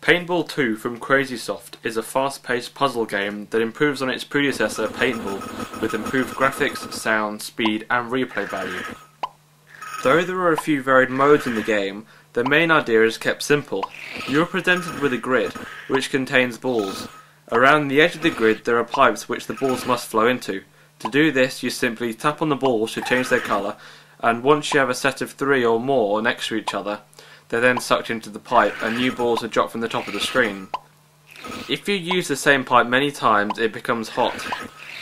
Paintball 2 from Crazysoft is a fast-paced puzzle game that improves on its predecessor Paintball with improved graphics, sound, speed and replay value. Though there are a few varied modes in the game, the main idea is kept simple. You are presented with a grid, which contains balls. Around the edge of the grid there are pipes which the balls must flow into. To do this you simply tap on the balls to change their colour, and once you have a set of 3 or more next to each other, they're then sucked into the pipe and new balls are dropped from the top of the screen. If you use the same pipe many times it becomes hot,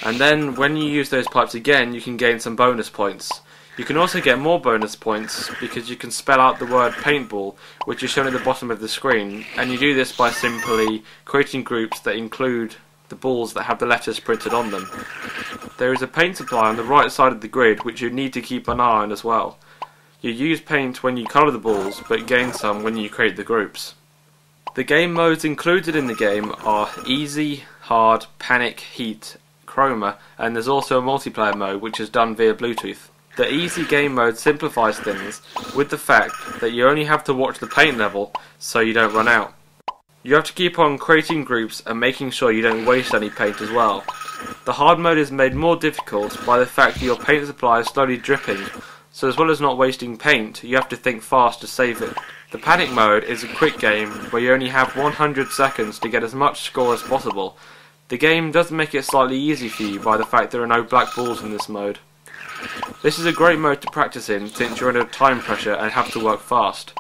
and then when you use those pipes again you can gain some bonus points. You can also get more bonus points because you can spell out the word paintball, which is shown at the bottom of the screen, and you do this by simply creating groups that include the balls that have the letters printed on them. There is a paint supply on the right side of the grid which you need to keep an eye on as well. You use paint when you colour the balls, but gain some when you create the groups. The game modes included in the game are Easy, Hard, Panic, Heat, Chroma, and there's also a multiplayer mode which is done via Bluetooth. The Easy game mode simplifies things with the fact that you only have to watch the paint level so you don't run out. You have to keep on creating groups and making sure you don't waste any paint as well. The hard mode is made more difficult by the fact that your paint supply is slowly dripping, so as well as not wasting paint, you have to think fast to save it. The panic mode is a quick game where you only have 100 seconds to get as much score as possible. The game does make it slightly easy for you by the fact there are no black balls in this mode. This is a great mode to practice in since you're under time pressure and have to work fast.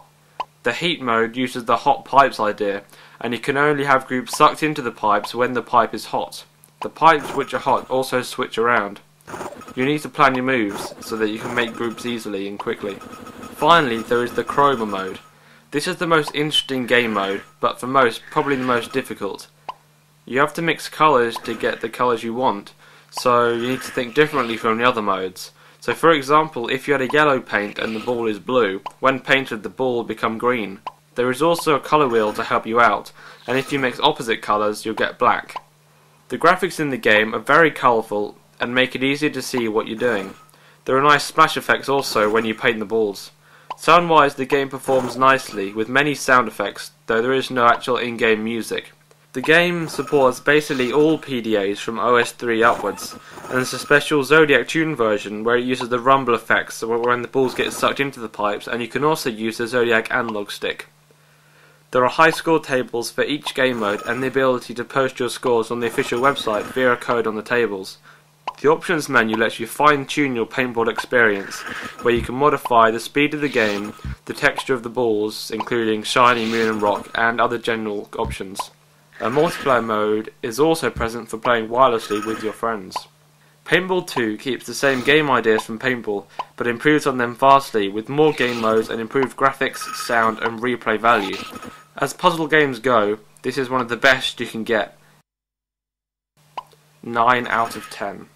The heat mode uses the hot pipes idea, and you can only have groups sucked into the pipes when the pipe is hot. The pipes which are hot also switch around. You need to plan your moves so that you can make groups easily and quickly. Finally, there is the Chroma mode. This is the most interesting game mode, but for most, probably the most difficult. You have to mix colours to get the colours you want, so you need to think differently from the other modes. So for example, if you had a yellow paint and the ball is blue, when painted the ball will become green. There is also a colour wheel to help you out, and if you mix opposite colours you'll get black. The graphics in the game are very colourful and make it easier to see what you're doing. There are nice splash effects also when you paint the balls. Sound wise the game performs nicely with many sound effects, though there is no actual in-game music. The game supports basically all PDAs from OS 3 upwards, and there's a special Zodiac tune version where it uses the rumble effects when the balls get sucked into the pipes, and you can also use the Zodiac analog stick. There are high score tables for each game mode and the ability to post your scores on the official website via a code on the tables. The options menu lets you fine-tune your paintball experience, where you can modify the speed of the game, the texture of the balls, including shiny, moon and rock, and other general options. A multiplayer mode is also present for playing wirelessly with your friends. Paintball 2 keeps the same game ideas from Paintball, but improves on them vastly with more game modes and improved graphics, sound and replay value. As puzzle games go, this is one of the best you can get. 9 out of 10.